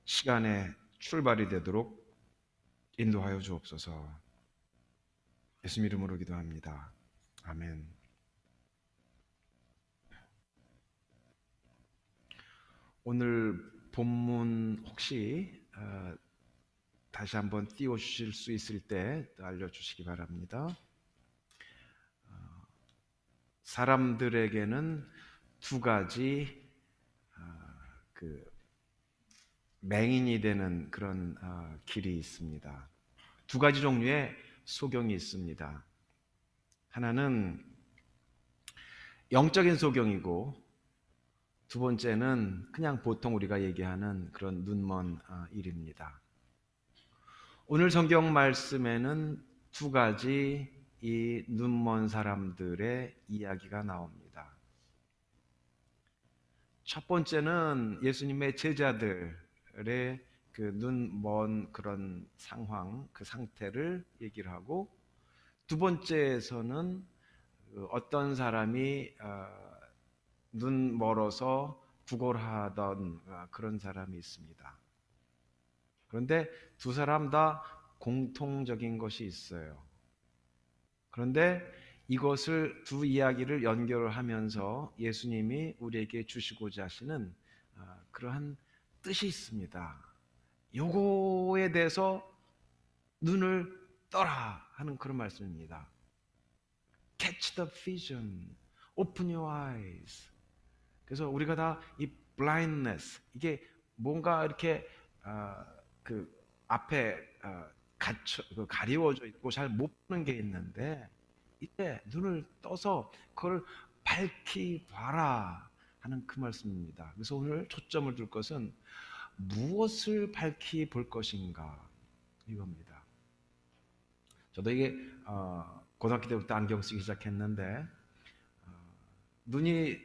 시간의 출발이 되도록 인도하여 주옵소서. 예수님 이름으로 기도합니다. 아멘. 오늘 본문 혹시 다시 한번 띄워주실 수 있을 때 알려주시기 바랍니다. 사람들에게는 두 가지 맹인이 되는 그런 길이 있습니다. 두 가지 종류의 소경이 있습니다. 하나는 영적인 소경이고, 두 번째는 그냥 보통 우리가 얘기하는 그런 눈먼 일입니다. 오늘 성경 말씀에는 두 가지 이 눈먼 사람들의 이야기가 나옵니다. 첫 번째는 예수님의 제자들의 그 눈먼 그런 상황, 그 상태를 얘기를 하고, 두 번째에서는 어떤 사람이 눈 멀어서 구걸하던 그런 사람이 있습니다. 그런데 두 사람 다 공통적인 것이 있어요. 그런데 이것을 두 이야기를 연결하면서 예수님이 우리에게 주시고자 하시는 그러한 뜻이 있습니다. 요거에 대해서 눈을 떠라 하는 그런 말씀입니다. Catch the vision, open your eyes. 그래서 우리가 다 이 blindness, 이게 뭔가 이렇게 그 앞에 가리워져 있고 잘 못 보는 게 있는데, 이때 눈을 떠서 그걸 밝히 봐라 하는 그 말씀입니다. 그래서 오늘 초점을 둘 것은 무엇을 밝히 볼 것인가, 이겁니다. 저도 이게 고등학교 때부터 안경 쓰기 시작했는데 눈이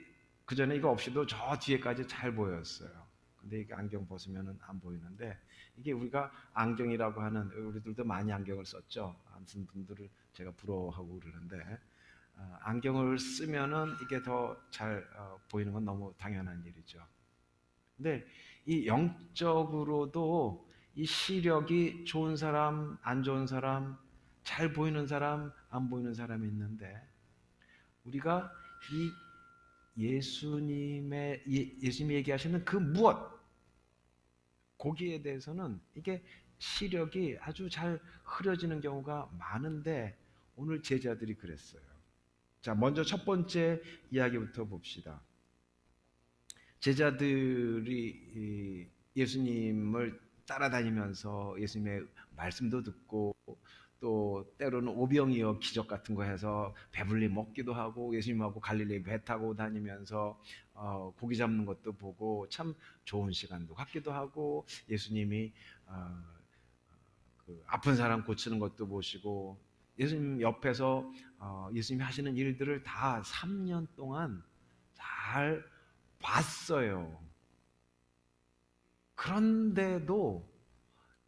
그전에 이거 없이도 저 뒤에까지 잘 보였어요. 근데 이게 안경 벗으면 안 보이는데, 이게 우리가 안경이라고 하는, 우리들도 많이 안경을 썼죠. 안 쓴 분들을 제가 부러워하고 그러는데, 안경을 쓰면은 이게 더 잘 보이는 건 너무 당연한 일이죠. 근데 이 영적으로도 이 시력이 좋은 사람, 안 좋은 사람, 잘 보이는 사람, 안 보이는 사람이 있는데, 우리가 이 예수님이 얘기하시는 그 무엇, 거기에 대해서는 이게 시력이 아주 잘 흐려지는 경우가 많은데, 오늘 제자들이 그랬어요. 자, 먼저 첫 번째 이야기부터 봅시다. 제자들이 예수님을 따라다니면서 예수님의 말씀도 듣고, 또 때로는 오병이어 기적 같은 거 해서 배불리 먹기도 하고, 예수님하고 갈릴리 배 타고 다니면서 고기 잡는 것도 보고 참 좋은 시간도 갖기도 하고, 예수님이 그 아픈 사람 고치는 것도 보시고, 예수님 옆에서 예수님이 하시는 일들을 다 3년 동안 잘 봤어요. 그런데도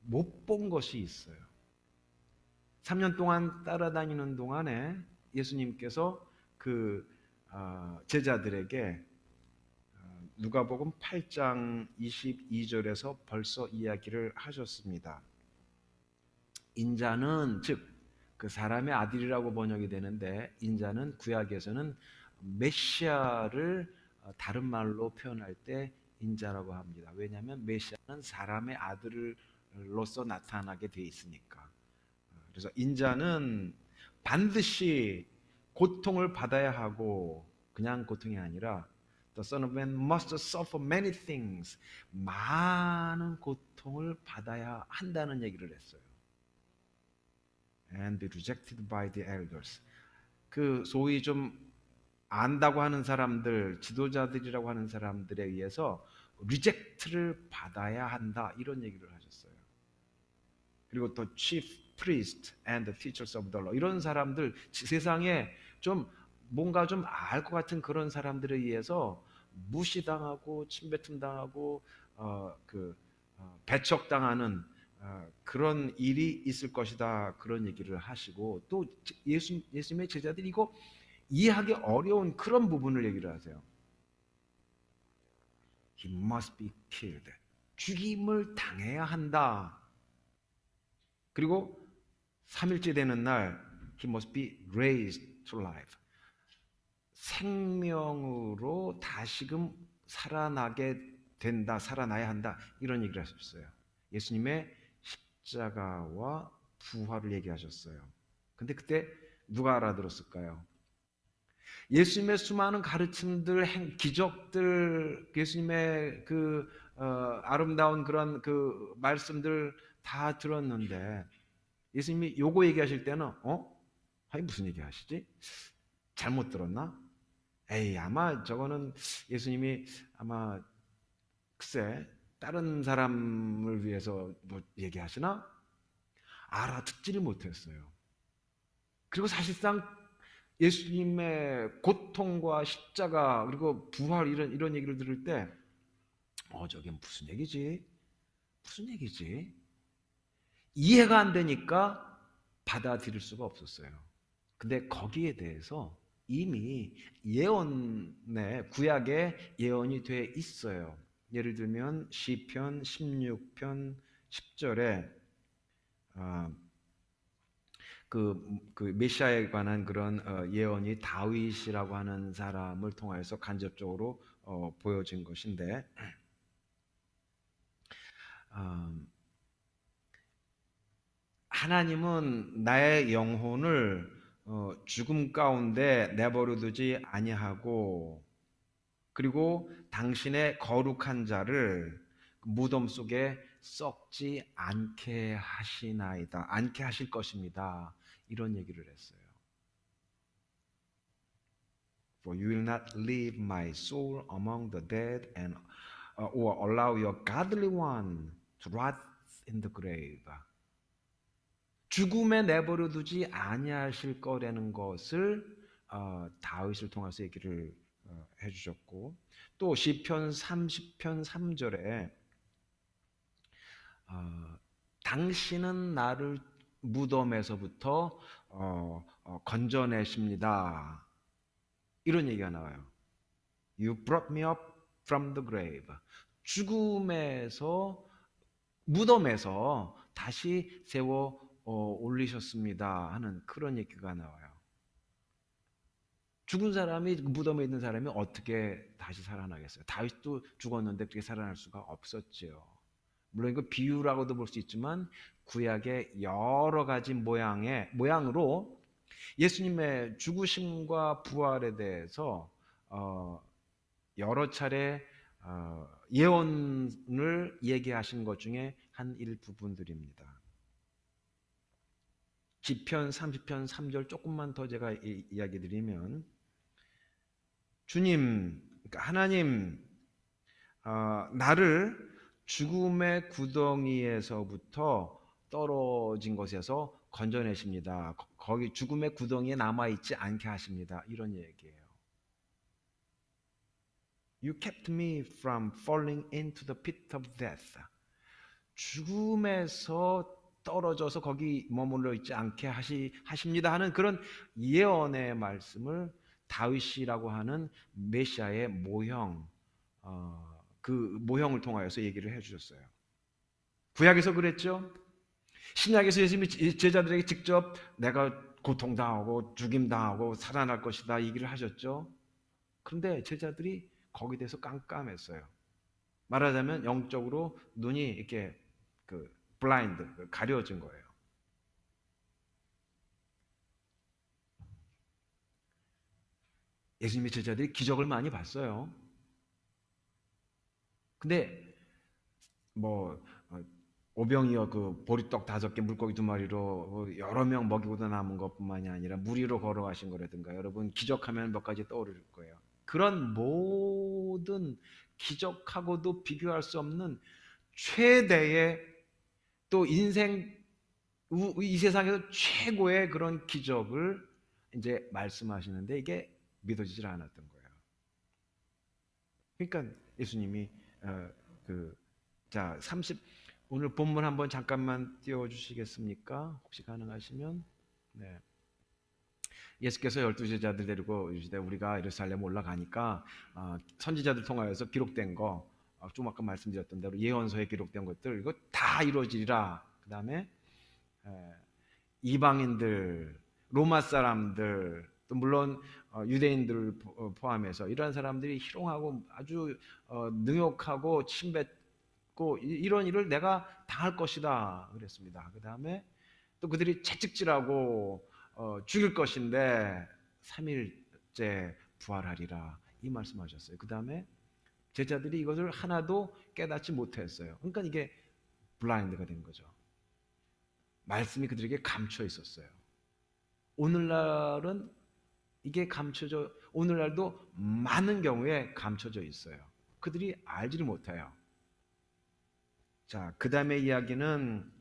못 본 것이 있어요. 3년 동안 따라다니는 동안에 예수님께서 그 제자들에게 누가복음 8장 22절에서 벌써 이야기를 하셨습니다. 인자는, 즉 그 사람의 아들이라고 번역이 되는데, 인자는 구약에서는 메시아를 다른 말로 표현할 때 인자라고 합니다. 왜냐하면 메시아는 사람의 아들로서 나타나게 돼 있으니까. 그래서 인자는 반드시 고통을 받아야 하고, 그냥 고통이 아니라 The Son of Man must suffer many things, 많은 고통을 받아야 한다는 얘기를 했어요. And be rejected by the elders. 그 소위 좀 안다고 하는 사람들, 지도자들이라고 하는 사람들에 의해서 리젝트를 받아야 한다, 이런 얘기를 하셨어요. 그리고 또 chief priest and the teachers of the law, 이런 사람들, 세상에 좀 뭔가 좀 알 것 같은 그런 사람들에 의해서 무시당하고 침뱉음 당하고 배척당하는 그런 일이 있을 것이다, 그런 얘기를 하시고, 또 예수님의 제자들이 이거 이해하기 어려운 그런 부분을 얘기를 하세요. He must be killed. 죽임을 당해야 한다. 그리고 3일째 되는 날 he must be raised to life. 생명으로 다시금 살아나게 된다, 살아나야 한다, 이런 얘기를 하셨어요. 예수님의 십자가와 부활을 얘기하셨어요. 근데 그때 누가 알아들었을까요? 예수님의 수많은 가르침들, 기적들, 예수님의 아름다운 그런 그 말씀들 다 들었는데 예수님이 요거 얘기하실 때는 아니 무슨 얘기 하시지? 잘못 들었나? 에이, 아마 저거는 예수님이 아마 글쎄 다른 사람을 위해서 뭐 얘기하시나? 알아듣지를 못했어요. 그리고 사실상 예수님의 고통과 십자가 그리고 부활 이런 얘기를 들을 때 저게 무슨 얘기지? 무슨 얘기지? 이해가 안 되니까 받아들일 수가 없었어요. 근데 거기에 대해서 이미 구약에 예언이 돼 있어요. 예를 들면 시편 16편 10절에 그 메시아에 관한 그런 예언이 다윗이라고 하는 사람을 통해서 간접적으로 보여진 것인데 하나님은 나의 영혼을 죽음 가운데 내버려두지 아니하고 그리고 당신의 거룩한 자를 무덤 속에 썩지 않게 하시나이다. 않게 하실 것입니다. 이런 얘기를 했어요. For you will not leave my soul among the dead and or allow your godly one to rot in the grave. 죽음에 내버려 두지 아니하실 거라는 것을 다윗을 통해서 얘기를 해주셨고 또 시편 30편 3절에 당신은 나를 무덤에서부터 건져내십니다. 이런 얘기가 나와요. You brought me up from the grave. 죽음에서 무덤에서 다시 세워 올리셨습니다 하는 그런 얘기가 나와요. 죽은 사람이 무덤에 있는 사람이 어떻게 다시 살아나겠어요? 다윗도 죽었는데 그렇게 살아날 수가 없었지요. 물론 이거 비유라고도 볼 수 있지만 구약의 여러 가지 모양으로 예수님의 죽으심과 부활에 대해서 여러 차례 예언을 얘기하신 것 중에 한 일부분들입니다. 시편 30편 3절 조금만 더 제가 이야기 드리면 주님, 그러니까 하나님 나를 죽음의 구덩이에서부터 떨어진 것에서 건져내십니다. 거기 죽음의 구덩이에 남아있지 않게 하십니다. 이런 얘기예요. You kept me from falling into the pit of death. 죽음에서 떨어져서 거기 머물러 있지 않게 하십니다 하는 그런 예언의 말씀을 다윗이라고 하는 메시아의 모형, 그 모형을 통하여서 얘기를 해주셨어요. 구약에서 그랬죠. 신약에서 예수님이 제자들에게 직접 내가 고통당하고 죽임당하고 살아날 것이다 얘기를 하셨죠. 그런데 제자들이 거기에 대해서 깜깜했어요. 말하자면 영적으로 눈이 이렇게 블라인드, 가려진 거예요. 예수님의 제자들이 기적을 많이 봤어요. 근데 오병이어 보리떡 5개 물고기 2마리로 여러 명 먹이고도 남은 것뿐만이 아니라 무리로 걸어가신 거라든가 여러분 기적하면 몇 가지 떠오를 거예요. 그런 모든 기적하고도 비교할 수 없는 최대의 또 인생 이 세상에서 최고의 그런 기적을 이제 말씀하시는데 이게 믿어지질 않았던 거예요. 그러니까 예수님이 자 30 오늘 본문 한번 잠깐만 띄워주시겠습니까? 혹시 가능하시면. 네. 예수께서 12제자들 데리고 이르시되 우리가 예루살렘 올라가니까 선지자들 통하여서 기록된 거 좀 아까 말씀드렸던 대로 예언서에 기록된 것들 이거 다 이루어지리라. 그 다음에 이방인들, 로마 사람들, 또 물론 유대인들을 포함해서 이러한 사람들이 희롱하고 아주 능욕하고 침뱉고 이런 일을 내가 당할 것이다 그랬습니다. 그 다음에 또 그들이 채찍질하고 죽일 것인데 3일째 부활하리라 이 말씀하셨어요. 그 다음에 제자들이 이것을 하나도 깨닫지 못했어요. 그러니까 이게 블라인드가 된 거죠. 말씀이 그들에게 감춰 있었어요. 오늘날은 이게 감춰져, 오늘날도 많은 경우에 감춰져 있어요. 그들이 알지를 못해요. 자, 그 다음에 이야기는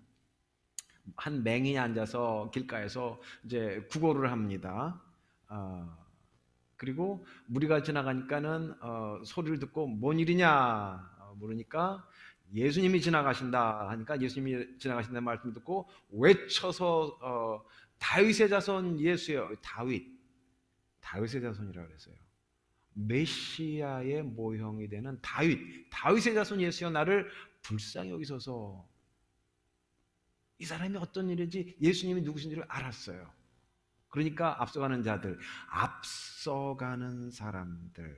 한 맹인이 앉아서 길가에서 이제 구걸을 합니다. 그리고 무리가 지나가니까는 소리를 듣고 뭔 일이냐 물으니까 예수님이 지나가신다 하니까 예수님이 지나가신다는 말씀을 듣고 외쳐서 다윗의 자손 예수여. 다윗의 자손이라고 그랬어요. 메시아의 모형이 되는 다윗의 자손 예수여 나를 불쌍히 여기소서. 이 사람이 어떤 일인지 예수님이 누구신지를 알았어요. 그러니까 앞서가는 사람들,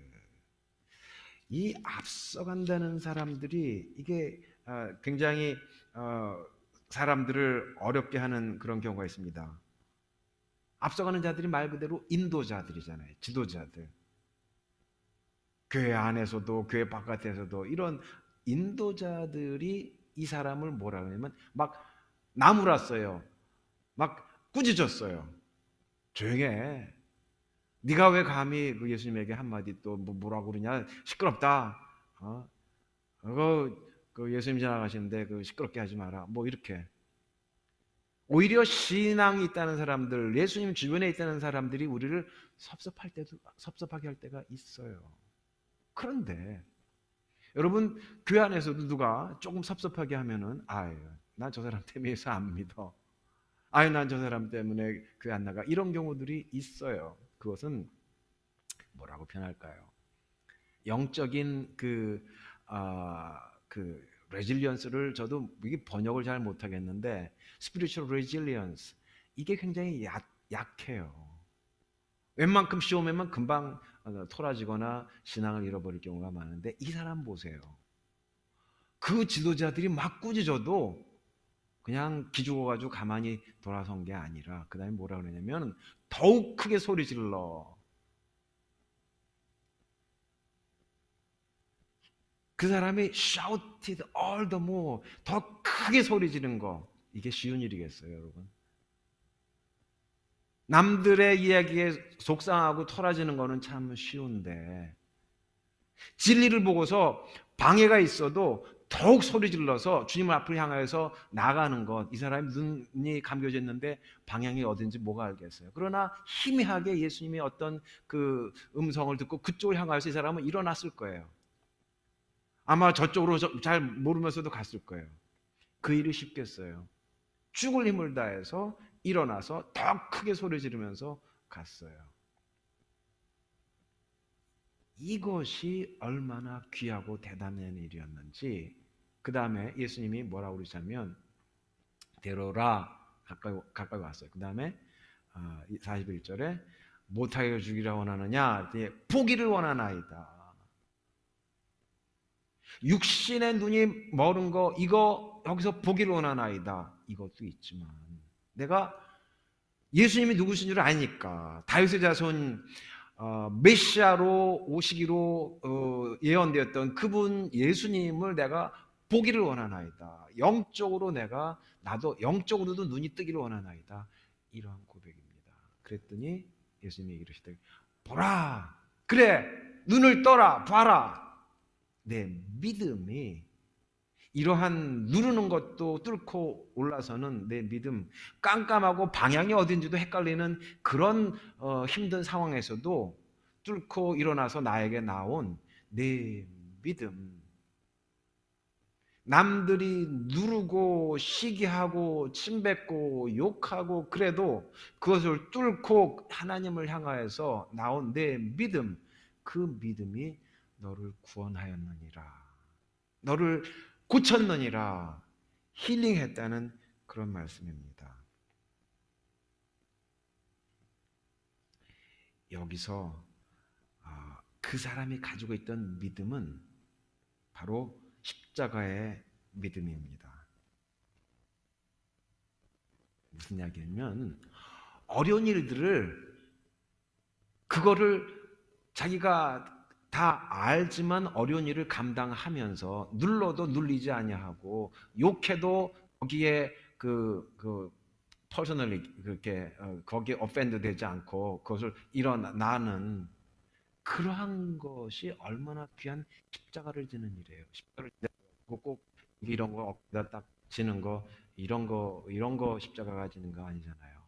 이 앞서간다는 사람들이 이게 굉장히 사람들을 어렵게 하는 그런 경우가 있습니다. 앞서가는 자들이 말 그대로 인도자들이잖아요. 지도자들. 교회 안에서도 교회 바깥에서도 이런 인도자들이 이 사람을 뭐라 그러냐면 막 나무랐어요. 막 꾸짖었어요. 조용해. 네가 왜 감히 그 예수님에게 한마디 또 뭐라고 그러냐. 시끄럽다. 그 예수님 지나가시는데 그 시끄럽게 하지 마라. 뭐 이렇게. 오히려 신앙이 있다는 사람들, 예수님 주변에 있다는 사람들이 우리를 섭섭하게 할 때가 있어요. 그런데 여러분 교회 안에서도 누가 조금 섭섭하게 하면은 난 저 사람 때문에 예수 안 믿어. 난 저 사람 때문에 교회 안 나가. 이런 경우들이 있어요. 그것은 뭐라고 표현할까요? 영적인 그 레질리언스를 저도 이게 번역을 잘 못하겠는데 spiritual resilience 이게 굉장히 약해요. 웬만큼 쉬우면 금방 토라지거나 신앙을 잃어버릴 경우가 많은데 이 사람 보세요. 그 지도자들이 막 꾸짖어도 그냥 기죽어가지고 가만히 돌아선 게 아니라 그 다음에 뭐라 그러냐면 더욱 크게 소리 질러. 그 사람이 shouted all the more 더 크게 소리 지른 거 이게 쉬운 일이겠어요 여러분? 남들의 이야기에 속상하고 토라지는 거는 참 쉬운데 진리를 보고서 방해가 있어도 더욱 소리 질러서 주님을 앞을 향하여서 나가는 것, 이 사람이 눈이 감겨져 있는데 방향이 어딘지 뭐가 알겠어요. 그러나 희미하게 예수님의 어떤 그 음성을 듣고 그쪽을 향하여서 이 사람은 일어났을 거예요. 아마 저쪽으로 잘 모르면서도 갔을 거예요. 그 일이 쉽겠어요. 죽을 힘을 다해서 일어나서 더 크게 소리 지르면서 갔어요. 이것이 얼마나 귀하고 대단한 일이었는지. 그 다음에 예수님이 뭐라고 그러시냐면 데려라 가까이 왔어요. 그 다음에 41절에 못하게 죽이라 원하느냐 포기를 원하나이다. 육신의 눈이 멀은 거 이거 여기서 보기를 원하나이다. 이것도 있지만 내가 예수님이 누구신 줄 아니까 다윗의 자손 메시아로 오시기로 예언되었던 그분 예수님을 내가 보기를 원하나이다. 영적으로 나도 영적으로도 눈이 뜨기를 원하나이다. 이러한 고백입니다. 그랬더니 예수님이 이러시되 보라 그래 눈을 떠라 봐라. 내 믿음이 이러한 누르는 것도 뚫고 올라서는 내 믿음, 깜깜하고 방향이 어딘지도 헷갈리는 그런 힘든 상황에서도 뚫고 일어나서 나에게 나온 내 믿음. 남들이 누르고 시기하고 침뱉고 욕하고 그래도 그것을 뚫고 하나님을 향하여서 나온 내 믿음, 그 믿음이 너를 구원하였느니라. 너를 고쳤느니라, 힐링했다는 그런 말씀입니다. 여기서 그 사람이 가지고 있던 믿음은 바로 십자가의 믿음입니다. 무슨 이야기냐면 어려운 일들을 그거를 자기가 다 알지만 어려운 일을 감당하면서 눌러도 눌리지 아니하고 욕해도 거기에 퍼스널리 그렇게 거기에 offend 되지 않고 그것을 일어나는 그러한 것이 얼마나 귀한 십자가를 지는 일이에요. 십자가를 꼭 이런 거 어깨다 딱 지는 거 이런 거 십자가가 지는 거 아니잖아요.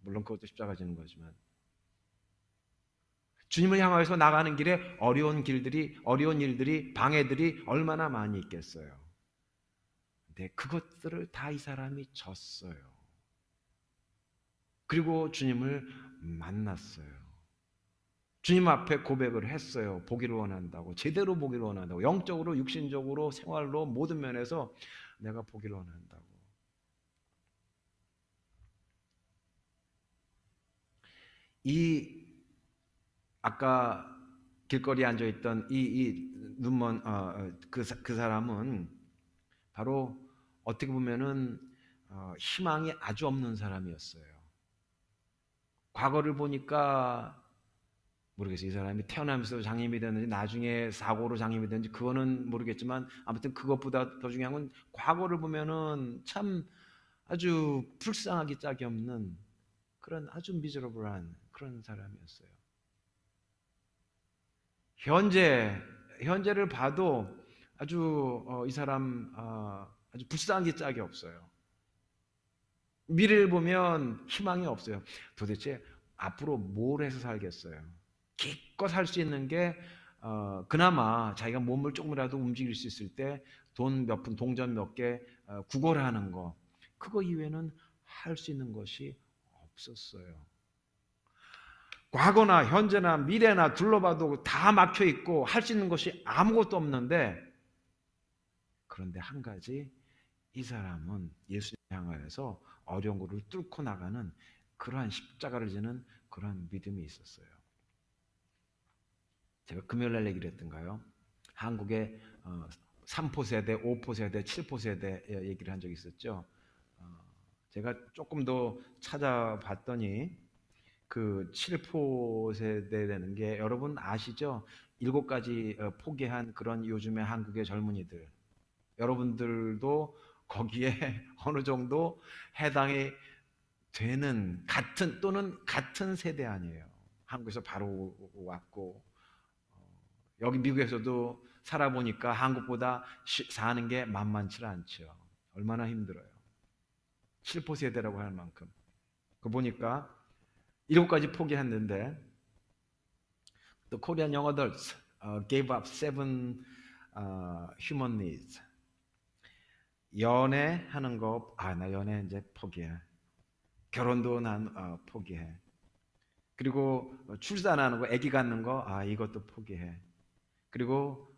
물론 그것도 십자가 지는 거지만 주님을 향해서 나가는 길에 어려운 일들이 방해들이 얼마나 많이 있겠어요. 근데 그것들을 다 이 사람이 졌어요. 그리고 주님을 만났어요. 주님 앞에 고백을 했어요. 보기를 원한다고. 제대로 보기를 원한다고. 영적으로, 육신적으로, 생활로 모든 면에서 내가 보기를 원한다고. 이 아까 길거리에 앉아있던 이 눈먼 그 사람은 바로 어떻게 보면은 희망이 아주 없는 사람이었어요. 과거를 보니까 모르겠어요. 이 사람이 태어나면서 장님이 됐는지 나중에 사고로 장님이 됐는지 그거는 모르겠지만 아무튼 그것보다 더 중요한 건 과거를 보면은 참 아주 불쌍하기 짝이 없는 그런 아주 미저러블한 그런 사람이었어요. 현재를 봐도 아주 이 사람 아주 불쌍하기 짝이 없어요. 미래를 보면 희망이 없어요. 도대체 앞으로 뭘 해서 살겠어요? 기껏 살 수 있는 게 그나마 자기가 몸을 조금이라도 움직일 수 있을 때 돈 몇 푼, 동전 몇 개 구걸하는 거, 그거 이외에는 할 수 있는 것이 없었어요. 과거나 현재나 미래나 둘러봐도 다 막혀 있고 할 수 있는 것이 아무것도 없는데, 그런데 한 가지, 이 사람은 예수님 향하여서 어려운 것을 뚫고 나가는 그러한 십자가를 지는 그러한 믿음이 있었어요. 제가 금요일 날 얘기를 했던가요? 한국의 3포 세대, 5포 세대, 7포 세대 얘기를 한 적이 있었죠. 제가 조금 더 찾아봤더니 그 7포 세대라는 게 여러분 아시죠? 7가지 포기한 그런 요즘의 한국의 젊은이들, 여러분들도 거기에 어느 정도 해당이 되는 같은 세대 아니에요. 한국에서 바로 왔고 여기 미국에서도 살아보니까 한국보다 사는 게 만만치 않죠. 얼마나 힘들어요. 7포 세대라고 할 만큼. 그 보니까 7가지 포기했는데 The Korean young adults gave up 7 human needs. 연애하는 거, 나 연애 이제 포기해. 결혼도 난 포기해. 그리고 출산하는 거, 아기 갖는 거, 이것도 포기해. 그리고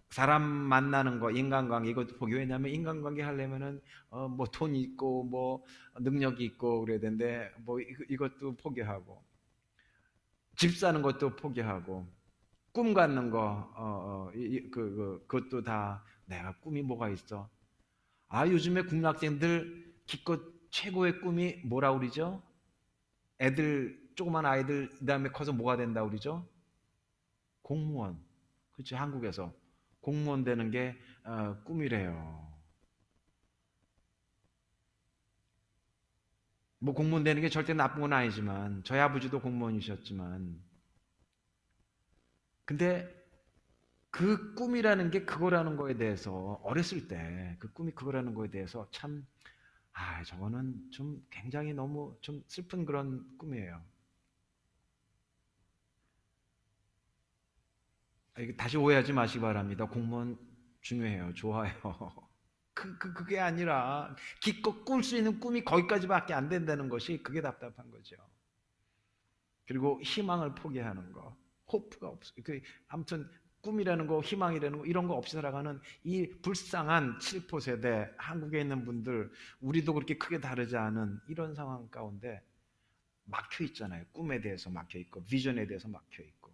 사람 만나는 거, 인간관계 이것도 포기. 왜냐하면 인간관계 하려면은 뭐 돈이 있고 뭐 능력이 있고 그래야 되는데 뭐 이것도 포기하고, 집 사는 것도 포기하고, 꿈 갖는 거 그것도 다 내가 꿈이 뭐가 있어. 요즘에 국민학생들 기껏 최고의 꿈이 뭐라 그러죠? 조그만 아이들 그다음에 커서 뭐가 된다 그러죠? 공무원. 그렇죠. 한국에서 공무원 되는 게 꿈이래요. 뭐 공무원 되는 게 절대 나쁜 건 아니지만 저희 아버지도 공무원이셨지만, 근데 그 꿈이라는 게 그거라는 거에 대해서 어렸을 때 그 꿈이 그거라는 거에 대해서 참 저거는 좀 굉장히 너무 좀 슬픈 그런 꿈이에요. 다시 오해하지 마시기 바랍니다. 공무원 중요해요. 좋아요. 그게 아니라 기껏 꿀 수 있는 꿈이 거기까지밖에 안 된다는 것이 그게 답답한 거죠. 그리고 희망을 포기하는 거, 호프가 없어요. 아무튼 꿈이라는 거, 희망이라는 거 이런 거 없이 살아가는 이 불쌍한 7포 세대, 한국에 있는 분들, 우리도 그렇게 크게 다르지 않은 이런 상황 가운데 막혀 있잖아요. 꿈에 대해서 막혀 있고 비전에 대해서 막혀 있고.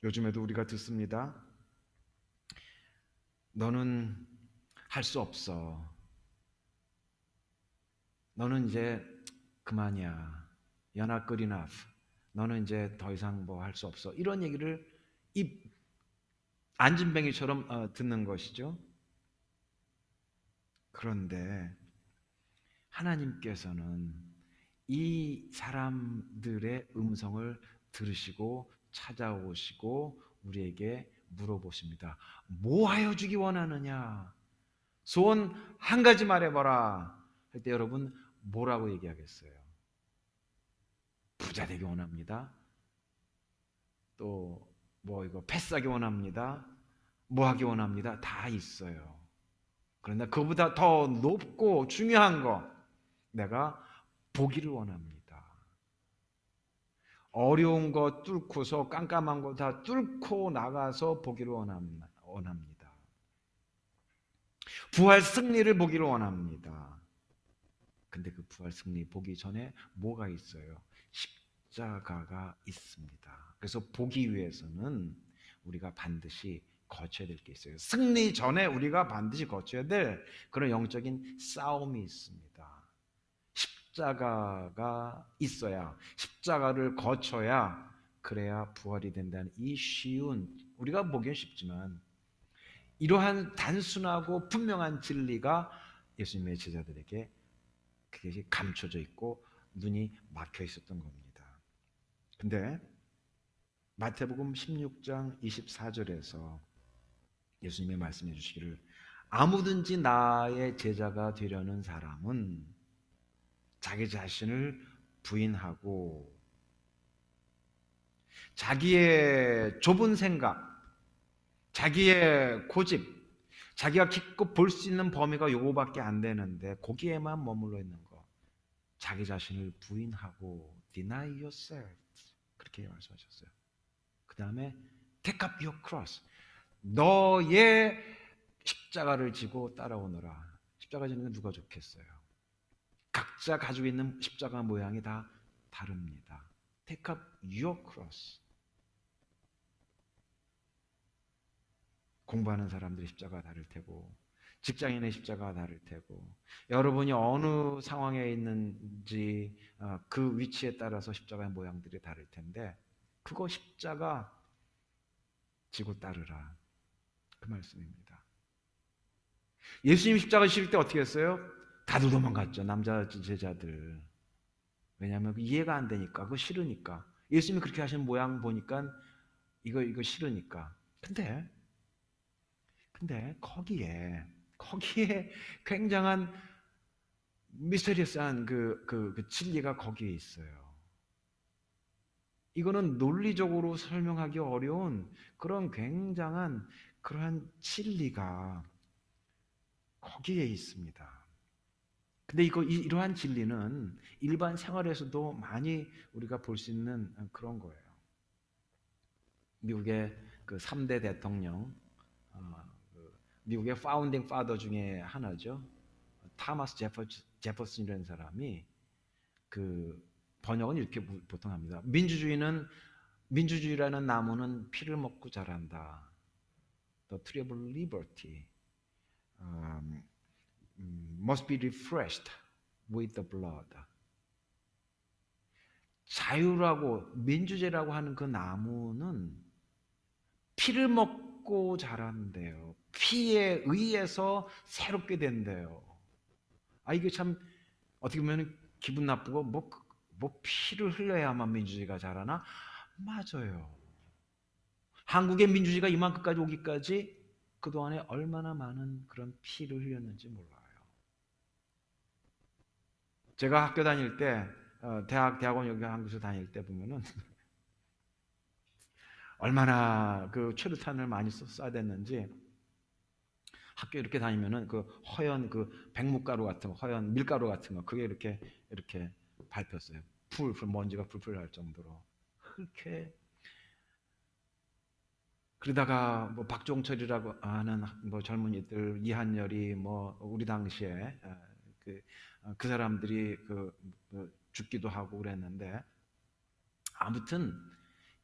요즘에도 우리가 듣습니다. 너는 할 수 없어. 너는 이제 그만이야. You're not good enough. 너는 이제 더 이상 뭐 할 수 없어. 이런 얘기를 이 안진뱅이처럼 듣는 것이죠. 그런데 하나님께서는 이 사람들의 음성을 들으시고 찾아오시고 우리에게 물어보십니다. 뭐 하여 주기 원하느냐? 소원 한 가지 말해봐라. 할 때 여러분 뭐라고 얘기하겠어요? 부자 되기 원합니다. 또 뭐 이거 패스하기 원합니다. 뭐 하기 원합니다. 다 있어요. 그런데 그보다 더 높고 중요한 거, 내가 보기를 원합니다. 어려운 거 뚫고서 깜깜한 거 다 뚫고 나가서 보기를 원합니다. 부활 승리를 보기를 원합니다. 근데 그 부활 승리 보기 전에 뭐가 있어요? 십자가가 있습니다. 그래서 보기 위해서는 우리가 반드시 거쳐야 될 게 있어요. 승리 전에 우리가 반드시 거쳐야 될 그런 영적인 싸움이 있습니다. 십자가가 있어야, 십자가를 거쳐야 그래야 부활이 된다는 이 쉬운, 우리가 보기엔 쉽지만 이러한 단순하고 분명한 진리가 예수님의 제자들에게 그것이 감춰져 있고 눈이 막혀 있었던 겁니다. 근데 마태복음 16장 24절에서 예수님이 말씀해 주시기를 아무든지 나의 제자가 되려는 사람은 자기 자신을 부인하고 자기의 좁은 생각, 자기의 고집, 자기가 깊고 볼 수 있는 범위가 요거밖에 안 되는데 거기에만 머물러 있는 거, 자기 자신을 부인하고 deny yourself 그렇게 말씀하셨어요. 그 다음에 take up your cross, 너의 십자가를 지고 따라오너라. 십자가 지는 건 누가 좋겠어요? 각자 가지고 있는 십자가 모양이 다 다릅니다. take up your cross. 공부하는 사람들의 십자가가 다를 테고 직장인의 십자가가 다를 테고 여러분이 어느 상황에 있는지 그 위치에 따라서 십자가의 모양들이 다를 텐데 그거 십자가 지고 따르라. 그 말씀입니다. 예수님 십자가 지실 때 어떻게 했어요? 다들 도망갔죠. 남자 제자들. 왜냐하면 이해가 안 되니까, 그거 싫으니까. 예수님이 그렇게 하시는 모양 보니까 이거 싫으니까. 근데 거기에 굉장한 미스테리어스한 그 진리가 거기에 있어요. 이거는 논리적으로 설명하기 어려운 그런 굉장한 그러한 진리가 거기에 있습니다. 근데 이러한 진리는 일반 생활에서도 많이 우리가 볼 수 있는 그런 거예요. 미국의 그 3대 대통령, 미국의 파운딩 파더 중에 하나죠. 타마스 제퍼슨이라는 사람이 그 번역은 이렇게 보통 합니다. 민주주의라는 나무는 피를 먹고 자란다. The tree of liberty must be refreshed with the blood. 자유라고 민주제라고 하는 그 나무는 피를 먹고 자란대요. 피에 의해서 새롭게 된대요. 이게 참 어떻게 보면 기분 나쁘고 뭐 피를 흘려야만 민주주의가 자라나? 맞아요. 한국의 민주주의가 이만큼까지 오기까지 그동안에 얼마나 많은 그런 피를 흘렸는지 몰라요. 제가 학교 다닐 때 대학원 여기 한국에서 다닐 때 보면은 얼마나 그 최루탄을 많이 쏴야 됐는지 학교 이렇게 다니면은 그 허연 그 백묵가루 같은 거, 허연 밀가루 같은 거 그게 이렇게 밟혔어요. 먼지가 풀풀 날 정도로 그렇게. 그러다가 뭐 박종철이라고 하는 뭐 젊은이들, 이한열이 뭐 우리 당시에 그 사람들이 죽기도 하고 그랬는데, 아무튼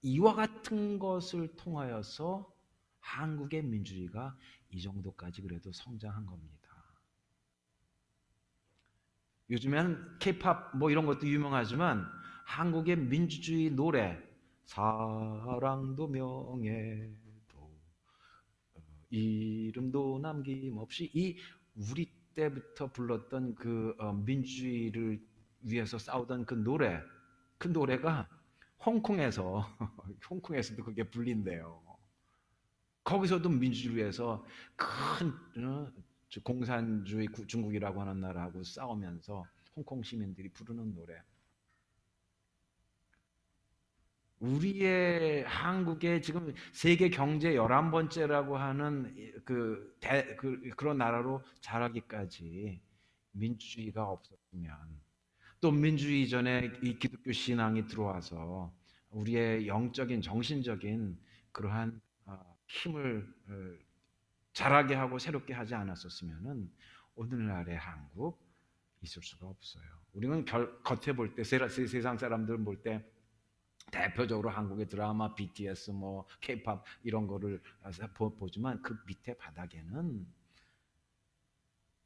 이와 같은 것을 통하여서 한국의 민주주의가 이 정도까지 그래도 성장한 겁니다. 요즘에는 케이팝 뭐 이런 것도 유명하지만 한국의 민주주의 노래, 사랑도 명예도 이름도 남김없이, 이 우리 때부터 불렀던 민주주의를 위해서 싸우던 그 노래가 홍콩에서 홍콩에서도 그게 불린대요. 거기서도 민주주의를 위해서 큰 공산주의 중국이라고 하는 나라하고 싸우면서 홍콩 시민들이 부르는 노래. 우리의 한국의 지금 세계 경제 11번째라고 하는 그런 나라로 자라기까지 민주주의가 없었으면, 또 민주주의 이전에 이 기독교 신앙이 들어와서 우리의 영적인 정신적인 그러한 힘을 자라게 하고 새롭게 하지 않았었으면은 오늘날의 한국 있을 수가 없어요. 우리는 겉에 볼 때, 세상 사람들 볼 때 대표적으로 한국의 드라마, BTS, 뭐 K-팝 이런 거를 보지만 그 밑에 바닥에는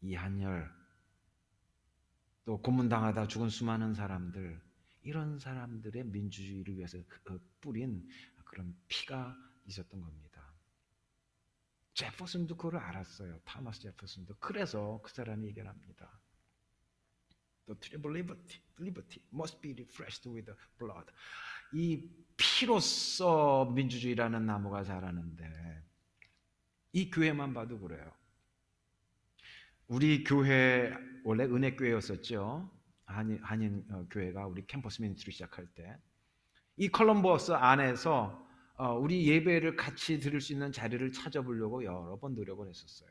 이한열, 또 고문당하다 죽은 수많은 사람들, 이런 사람들의 민주주의를 위해서 뿌린 그런 피가 있었던 겁니다. 제퍼슨도 그걸 알았어요. 토마스 제퍼슨도. 그래서 그 사람이 얘기합니다. The tree of liberty must be refreshed with the blood. 이 피로써 민주주의라는 나무가 자라는데, 이 교회만 봐도 그래요. 우리 교회 원래 은혜교회였었죠. 한인 교회가 우리 캠퍼스 미니스트리 시작할 때, 이 컬럼버스 안에서 우리 예배를 같이 드릴 수 있는 자리를 찾아보려고 여러 번 노력을 했었어요.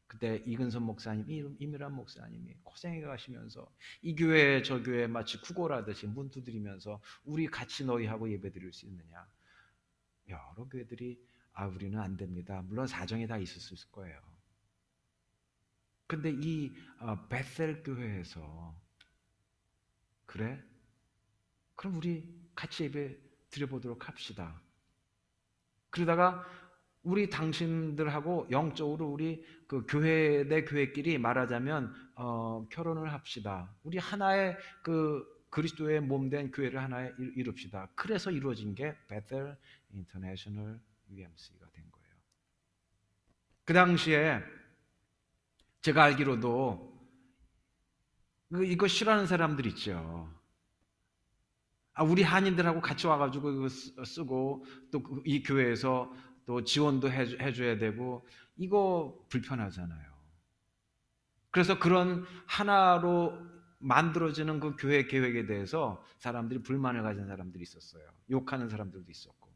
그때 이근선 목사님, 이미란 목사님이 고생해 가시면서 이 교회 저 교회 마치 구걸하듯이 문 두드리면서 우리 같이 너희하고 예배 드릴 수 있느냐. 여러 교회들이 우리는 안 됩니다. 물론 사정이 다 있었을 거예요. 근데 이 베셀 교회에서 그래? 그럼 우리 같이 예배 드려보도록 합시다. 그러다가 우리 당신들하고 영적으로 우리 그 교회 내 교회끼리 말하자면 결혼을 합시다. 우리 하나의 그리스도의 몸된 교회를 하나 이룹시다. 그래서 이루어진 게 베텔 인터내셔널 UMC가 된 거예요. 그 당시에 제가 알기로도 이거 싫어하는 사람들 있죠. 우리 한인들하고 같이 와가지고 이거 쓰고 또 이 교회에서 또 지원도 해줘야 되고 이거 불편하잖아요. 그래서 그런 하나로 만들어지는 그 교회 계획에 대해서 사람들이 불만을 가진 사람들이 있었어요. 욕하는 사람들도 있었고,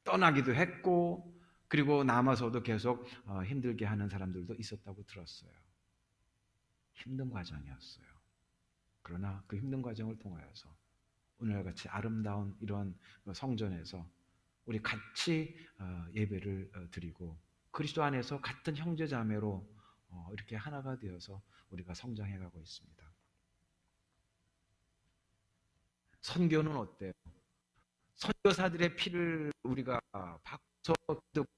떠나기도 했고, 그리고 남아서도 계속 힘들게 하는 사람들도 있었다고 들었어요. 힘든 과정이었어요. 그러나 그 힘든 과정을 통하여서 오늘같이 아름다운 이런 성전에서 우리 같이 예배를 드리고 그리스도 안에서 같은 형제자매로 이렇게 하나가 되어서 우리가 성장해가고 있습니다. 선교는 어때요? 선교사들의 피를 우리가 받고서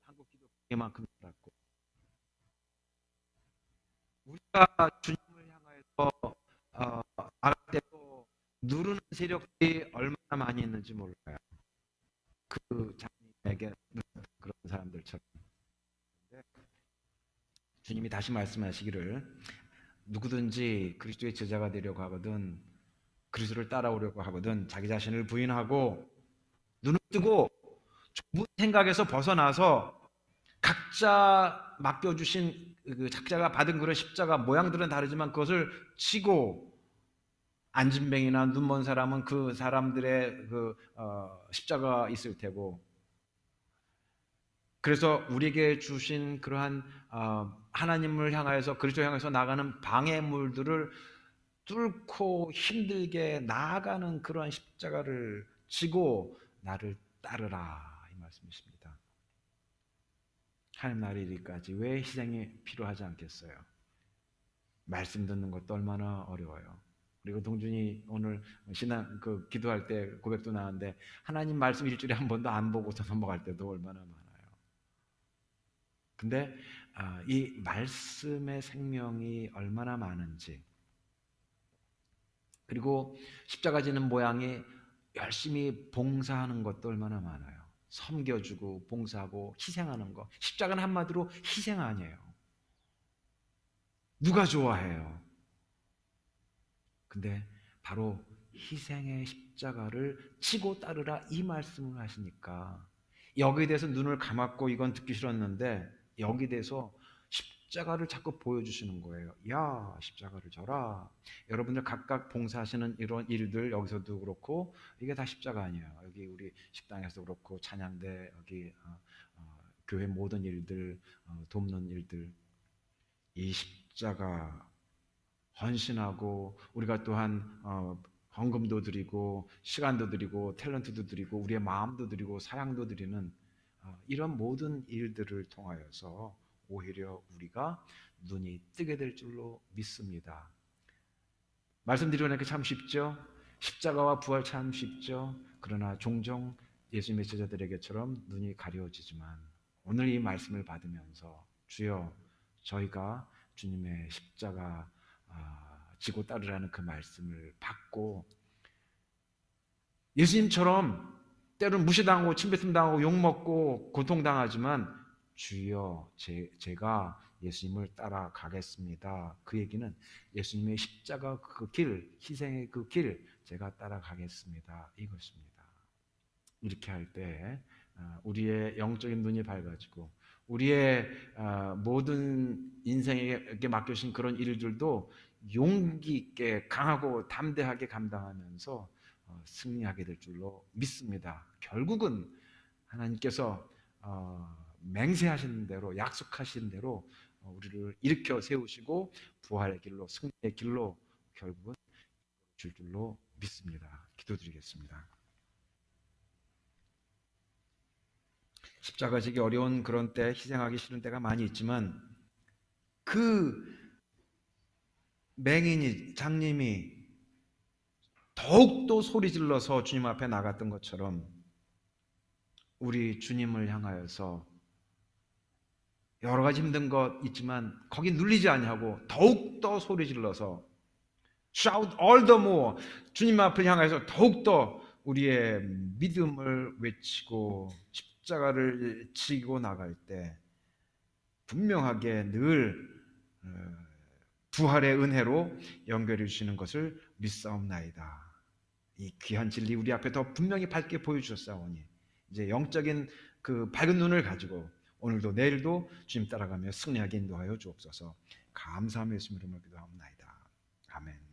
한국 기독교만큼 살았고, 우리가 주님을 향하여서 나갈 때도 누르는 세력들이 얼마나 많이 있는지 몰라요. 그 장님에게 그런 사람들처럼. 주님이 다시 말씀하시기를 누구든지 그리스도의 제자가 되려고 하거든, 그리스도를 따라오려고 하거든 자기 자신을 부인하고 눈을 뜨고 좁은 생각에서 벗어나서 각자 맡겨주신 각자가 받은 그런 십자가 모양들은 다르지만 그것을 지고, 안진뱅이나 눈먼 사람은 그 사람들의 십자가가 있을 테고, 그래서 우리에게 주신 그러한 하나님을 향하여서 그리스도 향해서 나가는 방해물들을 뚫고 힘들게 나아가는 그러한 십자가를 지고 나를 따르라, 이 말씀이십니다. 하나님 나라에 이르기까지 왜 희생이 필요하지 않겠어요? 말씀 듣는 것도 얼마나 어려워요. 그리고 동준이 오늘 신앙 기도할 때 고백도 나왔는데 하나님 말씀 일주일에 한 번도 안 보고서 넘어갈 때도 얼마나 많아요. 근데 이 말씀의 생명이 얼마나 많은지, 그리고 십자가 지는 모양이 열심히 봉사하는 것도 얼마나 많아요. 섬겨주고 봉사하고 희생하는 거. 십자가는 한마디로 희생 아니에요. 누가 좋아해요? 근데 바로 희생의 십자가를 치고 따르라, 이 말씀을 하시니까 여기에 대해서 눈을 감았고 이건 듣기 싫었는데 여기에 대해서 십자가를 자꾸 보여주시는 거예요. 야, 십자가를 져라. 여러분들 각각 봉사하시는 이런 일들, 여기서도 그렇고 이게 다 십자가 아니에요. 여기 우리 식당에서도 그렇고 찬양대, 여기 교회 모든 일들, 돕는 일들, 이 십자가 헌신하고, 우리가 또한 헌금도 드리고 시간도 드리고 탤런트도 드리고 우리의 마음도 드리고 사랑도 드리는 이런 모든 일들을 통하여서 오히려 우리가 눈이 뜨게 될 줄로 믿습니다. 말씀드리고 나니까 참 쉽죠? 십자가와 부활 참 쉽죠? 그러나 종종 예수님의 제자들에게처럼 눈이 가려지지만 오늘 이 말씀을 받으면서 주여, 저희가 주님의 십자가 지고 따르라는 그 말씀을 받고 예수님처럼 때로는 무시당하고 침뱉음당하고 욕먹고 고통당하지만 주여, 제가 예수님을 따라가겠습니다. 그 얘기는 예수님의 십자가 그 길, 희생의 그 길, 제가 따라가겠습니다, 이것입니다. 이렇게 할 때 우리의 영적인 눈이 밝아지고 우리의 모든 인생에게 맡겨진 그런 일들도 용기 있게 강하고 담대하게 감당하면서 승리하게 될 줄로 믿습니다. 결국은 하나님께서 맹세하신 대로, 약속하신 대로 우리를 일으켜 세우시고 부활의 길로, 승리의 길로 결국은 줄 줄로 믿습니다. 기도드리겠습니다. 십자가 지기 어려운 그런 때, 희생하기 싫은 때가 많이 있지만 그 맹인이, 장님이 더욱더 소리 질러서 주님 앞에 나갔던 것처럼 우리 주님을 향하여서 여러 가지 힘든 것 있지만 거기 눌리지 아니하고 더욱더 소리 질러서 shout all the more, 주님 앞을 향해서 더욱더 우리의 믿음을 외치고 십자가를 지고 나갈 때 분명하게 늘 부활의 은혜로 연결해 주시는 것을 믿사옵나이다. 이 귀한 진리 우리 앞에 더 분명히 밝게 보여주셨사오니 이제 영적인 그 밝은 눈을 가지고 오늘도 내일도 주님 따라가며 승리하게 인도하여 주옵소서. 감사하며 예수님 이름으로 기도하옵나이다. 아멘.